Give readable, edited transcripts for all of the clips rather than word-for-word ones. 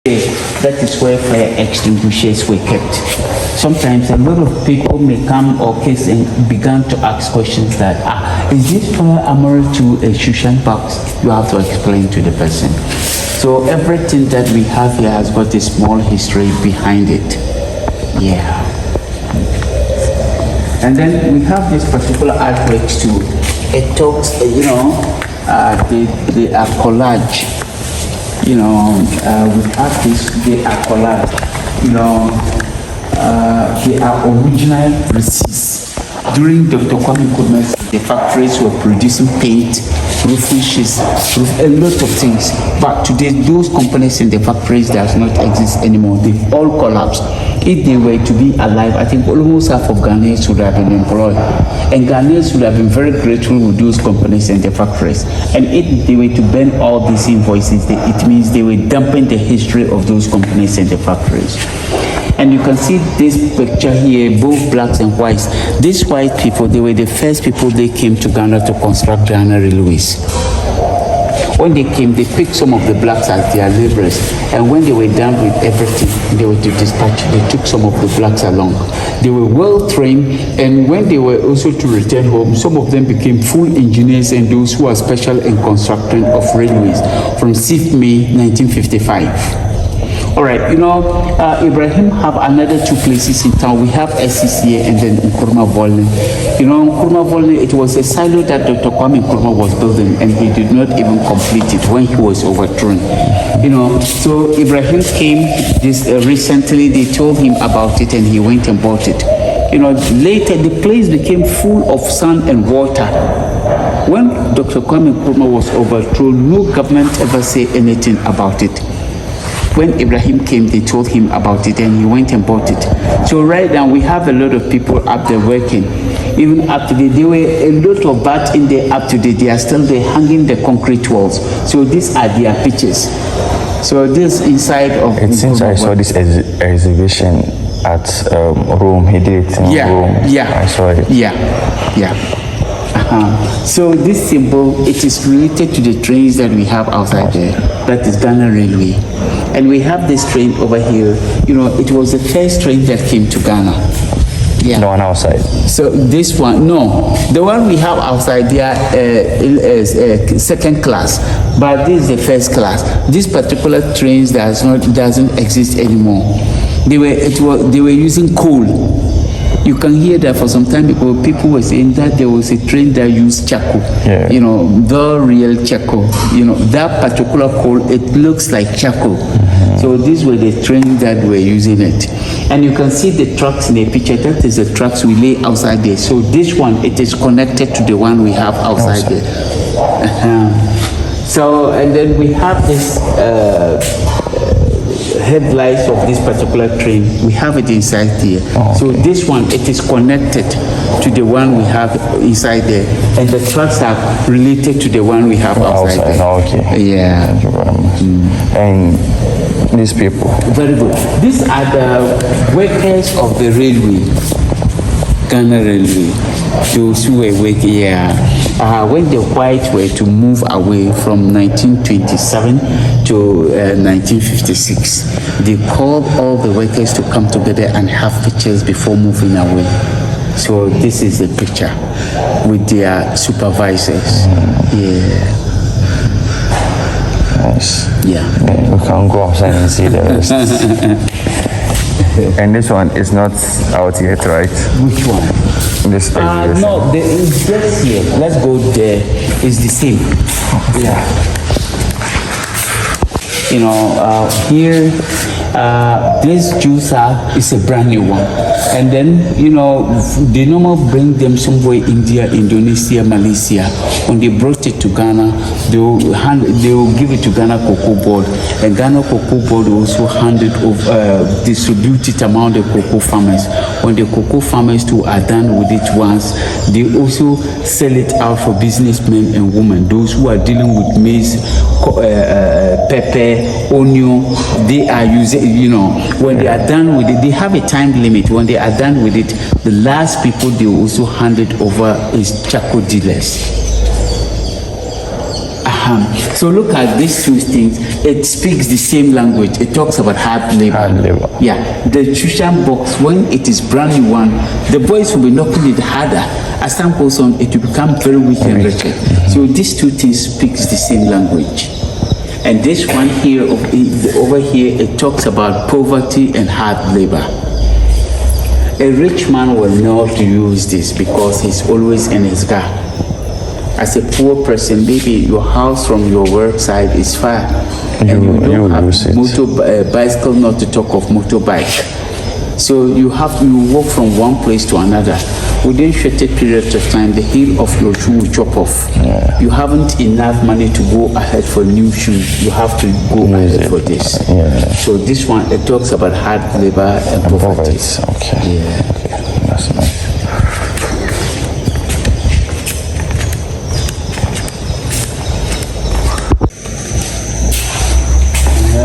That is where fire extinguishers were kept. Sometimes a lot of people may come or case and began to ask questions that, is this fire armor to a curation box? You have to explain to the person. So everything that we have here has got a small history behind it. Yeah. And then we have this particular artworks too. It talks, they are collage. We have this, they are collage. They are original receipts. During Dr. Kwame Nkrumah's, the factories were producing paint, roofing sheets, a lot of things. But today, those companies in the factories does not exist anymore. They've all collapsed. If they were to be alive, I think almost half of Ghanaians would have been employed. And Ghanaians would have been very grateful with those companies and the factories. And if they were to burn all these invoices, it means they were dumping the history of those companies and the factories. And you can see this picture here, both blacks and whites. These white people, they were the first people they came to Ghana to construct Ghana railways. When they came, they picked some of the blacks as their laborers. And when they were done with everything, they were to dispatch, they took some of the blacks along. They were well trained, and when they were also to return home, some of them became full engineers and those who are special in construction of railways from 6th May 1955. All right, Ibrahim have another two places in town. We have SCCA and then Nkrumah Volne. Nkrumah Volne, it was a silo that Dr. Kwame Nkrumah was building, and he did not even complete it when he was overthrown. So Ibrahim came recently, they told him about it and he went and bought it. Later the place became full of sand and water. When Dr. Kwame Nkrumah was overthrown, no government ever said anything about it. When Ibrahim came, they told him about it and he went and bought it. So right now we have a lot of people up there working. Even up to date, there were a lot of bats in there up to date. They are still there hanging the concrete walls. So these are their pictures. So this inside of... It seems I saw this exhibition at Rome. He did it in Rome. Yeah. I saw it. Yeah. So this symbol, it is related to the trains that we have outside there. That is Ghana Railway. And we have this train over here. It was the first train that came to Ghana. Yeah. No one outside. So this one, no. The one we have outside there is second class, but this is the first class. This particular train doesn't exist anymore. They were using coal. You can hear that for some time ago, people were saying that there was a train that used charcoal. Yeah. The real charcoal. That particular coal, it looks like charcoal. Mm-hmm. So these were the trains that were using it. And you can see the trucks in the picture. That is the trucks we lay outside there. So this one, it is connected to the one we have outside there. So, and then we have this headlights of this particular train. We have it inside here. So this one, it is connected to the one we have inside there, and the trucks are related to the one we have outside there. Okay. Yeah. Thank you very much. And these people. Very good. These are the workers of the railway, Ghana Railway. Those who were working, when the whites were to move away from 1927 to 1956, they called all the workers to come together and have pictures before moving away. So this is the picture with their supervisors. Yeah. Nice. Yeah. We can go outside and see the rest. And this one is not out yet, right? Which one? This exhibition. No, it's just here. Let's go there. It's the same. Yeah. Here, this juicer is a brand new one. And then, they normally bring them somewhere India, Indonesia, Malaysia. When they brought it to Ghana, they will give it to Ghana Cocoa Board. And Ghana Cocoa Board also distribute it among the cocoa farmers. When the cocoa farmers too are done with it once, they also sell it out for businessmen and women. Those who are dealing with maize, pepper, onion, they are using, when they are done with it, they have a time limit. When they are done with it, the last people they will also hand it over is charcoal dealers. So look at these two things. It speaks the same language. It talks about hard labor. Hard labor. Yeah. The curation box, when it is brand new one, the boys will be knocking it harder. As time goes on, it will become very weak and wretched. So these two things speaks the same language. And this one here, over here, it talks about poverty and hard labor. A rich man will not use this because he's always in his car. As a poor person, maybe your house from your work side is far, and you don't have bicycle, not to talk of motorbike. So you walk from one place to another. Within short period of time, the heel of your shoe will chop off. Yeah. You haven't enough money to go ahead for new shoes. You have to go ahead for this. Yeah. So this one, it talks about hard labor and poverty. Okay. Yeah. Okay. That's nice.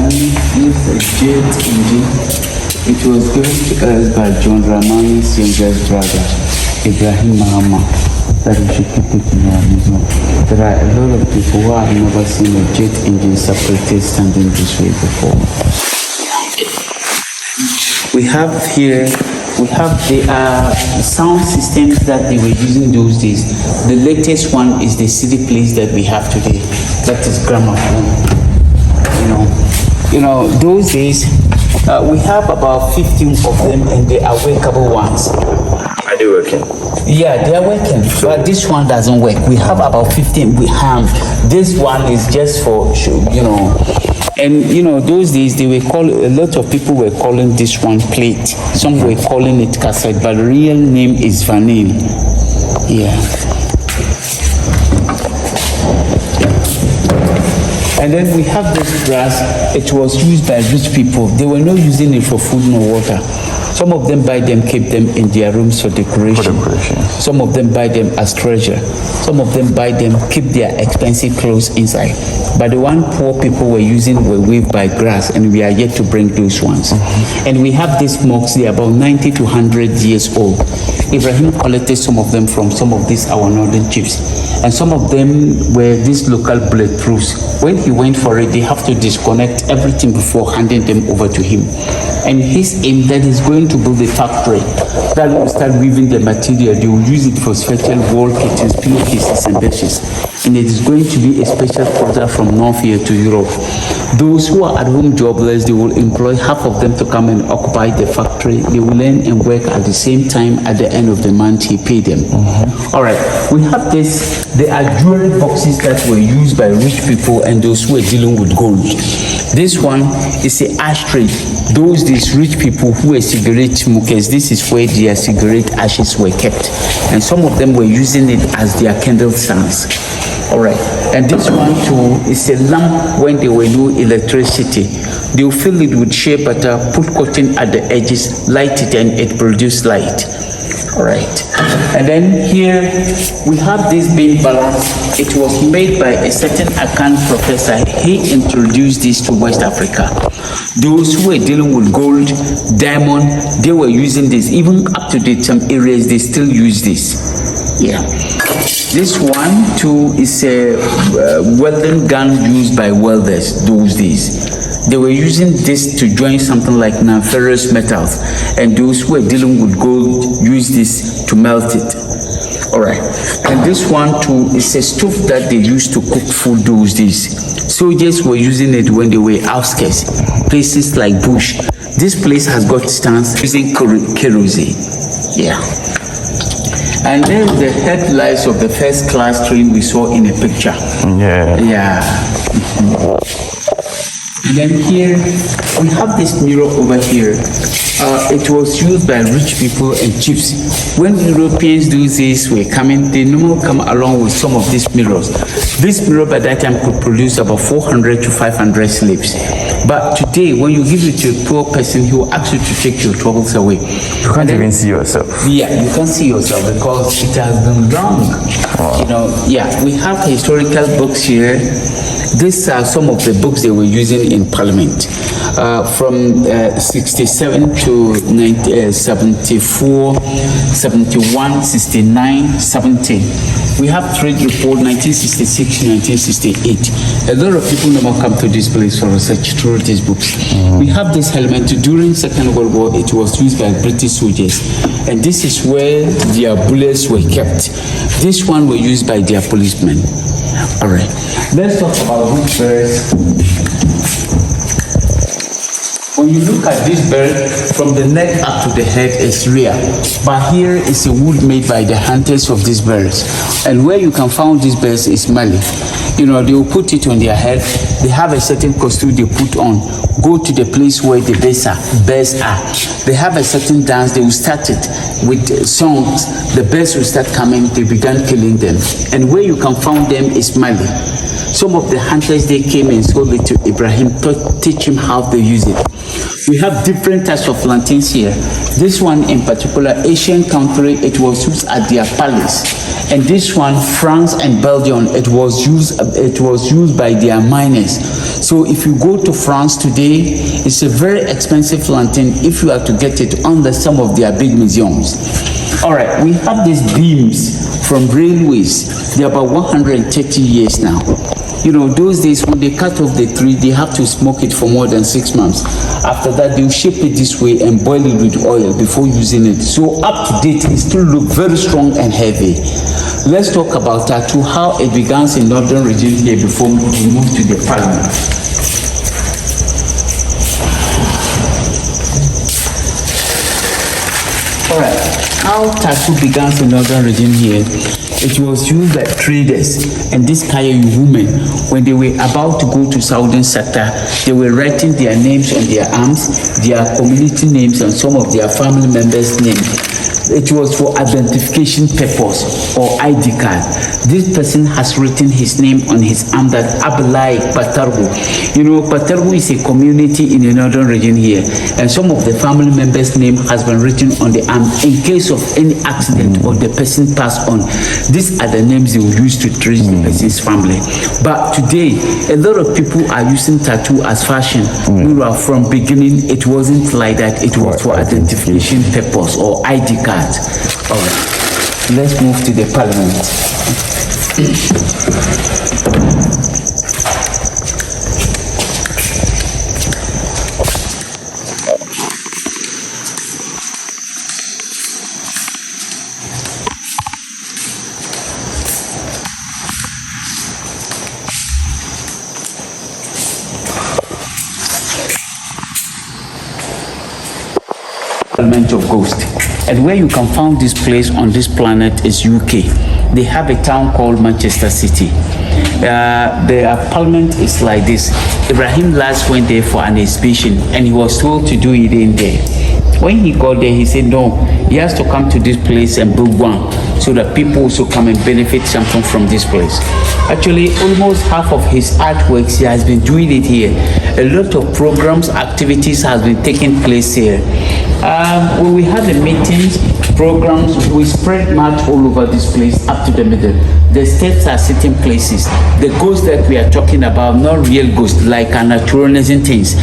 This is a jet engine. It was given to us by John Dramani's youngest brother, Ibrahim Mahama, that we should keep it in our museum. There are a lot of people who have never seen a jet engine separated standing this way before. We have the sound systems that they were using those days. The latest one is the CD plays that we have today. That is gramophone. Those days, we have about 15 of them, and they are workable ones. Are they working? Yeah, they are working, but this one doesn't work. We have about 15. This one is just for, And those days a lot of people were calling this one plate. Some were calling it cassette, but the real name is vinyl. Yeah. And then we have this brass. It was used by rich people. They were not using it for food nor water. Some of them buy them, keep them in their rooms for decoration. Some of them buy them as treasure. Some of them buy them, keep their expensive clothes inside. But the one poor people were using were weaved by grass, and we are yet to bring those ones. And we have these mugs, they are about 90 to 100 years old. Ibrahim collected some of them from some of these our northern chiefs. And some of them were these local bulletproofs. When he went for it, they have to disconnect everything before handing them over to him. And his aim that is going to build a factory that will start weaving the material. They will use it for special wall kitchens, pillowcases, and benches. And it is going to be a special product from North here to Europe. Those who are at home jobless, they will employ half of them to come and occupy the factory. They will learn and work at the same time. At the end of the month, he paid them. All right, we have this. There are jewelry boxes that were used by rich people and those who were dealing with gold. This one is an ashtray. These rich people who were cigarette smokers, this is where their cigarette ashes were kept. And some of them were using it as their candle stands. All right, and this one too is a lamp when there were no electricity. They will fill it with shea butter, put cotton at the edges, light it, and it produces light. All right, and then here we have this bean balance. It was made by a certain Akan professor. He introduced this to West Africa. Those who were dealing with gold, diamond, they were using this. Even up to date, some areas they still use this. Yeah. This one too is a welding gun used by welders those days. They were using this to join something like non-ferrous metals, and those who were dealing with gold used this to melt it. All right, and this one too is a stove that they used to cook food those days. Soldiers were using it when they were outskirts, places like bush. This place has got stands using kerosene. Yeah. And then the headlights of the first class train we saw in a picture. Yeah. And then here, we have this mirror over here. It was used by rich people and chiefs. When Europeans those days were coming, they normally come along with some of these mirrors. This mirror by that time could produce about 400 to 500 slaves. But today, when you give it to a poor person, he will ask you to take your troubles away. You can't even see yourself. Yeah, you can't see yourself because it has been long. Wow. We have historical books here. These are some of the books they were using in Parliament. From 67 to 74, 71, 69, 70. We have trade report 1966 to 1968. A lot of people never come to this place for research through these books. We have this helmet during Second World War. It was used by British soldiers, and this is where their bullets were kept. This one were used by their policemen. All right, let's talk about which birds. When you look at this bird, from the neck up to the head is rare, but here is a wood made by the hunters of these birds. And where you can find these birds is Mali. You know, they will put it on their head. They have a certain costume they put on. Go to the place where the birds are. They have a certain dance. They will start it with songs. The birds will start coming. They began killing them. And where you can find them is Mali. Some of the hunters, they came and sold it to Ibrahim to teach him how to use it. We have different types of plantains here. This one in particular, Asian country, it was used at their palace. And this one, France and Belgium, it was used by their miners. So if you go to France today, it's a very expensive plantain if you are to get it under some of their big museums. All right, we have these beams from railways. They're about 130 years now. You know, those days when they cut off the tree, they have to smoke it for more than 6 months. After that, they'll shape it this way and boil it with oil before using it. So up to date, it still looks very strong and heavy. Let's talk about tattoo, how it begins in northern region here before we move to the Parliament. All right, how tattoo begins in northern region here. It was used by traders and these Kayayu women when they were about to go to southern sector. They were writing their names on their arms, their community names, and some of their family members' names. It was for identification purpose or ID card. This person has written his name on his arm that Ablai Patargu. You know, Patargu is a community in the northern region here, and some of the family members' name has been written on the arm in case of any accident or the person passed on. These are the names they will use to trace the person's family. But today, a lot of people are using tattoo as fashion. From beginning, it wasn't like that. It was for identification purpose or ID card. All right, let's move to the Parliament. Parliament of Ghost. And where you can find this place on this planet is UK. They have a town called Manchester City. Their parliament is like this. Ibrahim last went there for an exhibition and he was told to do it in there. When he got there, he said no, he has to come to this place and build one so that people also come and benefit something from this place. Actually, almost half of his artworks, he has been doing it here. A lot of programs, activities has been taking place here. When we have the meetings, programs, we spread mud all over this place up to the middle. The steps are sitting places. The ghosts that we are talking about, not real ghosts, like naturalism things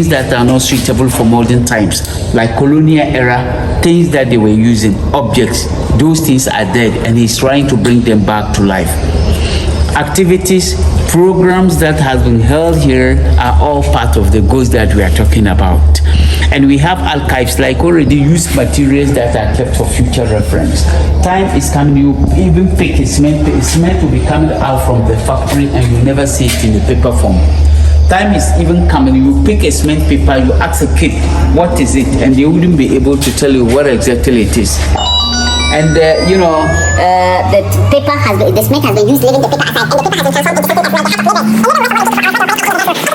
that are not suitable for modern times, like colonial era, things that they were using, objects, those things are dead and he's trying to bring them back to life. Activities, programs that have been held here are all part of the ghosts that we are talking about. And we have archives, like already used materials that are kept for future reference. Time is coming, you even pick a cement will be coming out from the factory and you never see it in the paper form. Time is even coming, you pick a cement paper, you ask a kid, what is it? And they wouldn't be able to tell you what exactly it is. And the cement has been used, leaving the paper aside, and the paper has been transformed into something that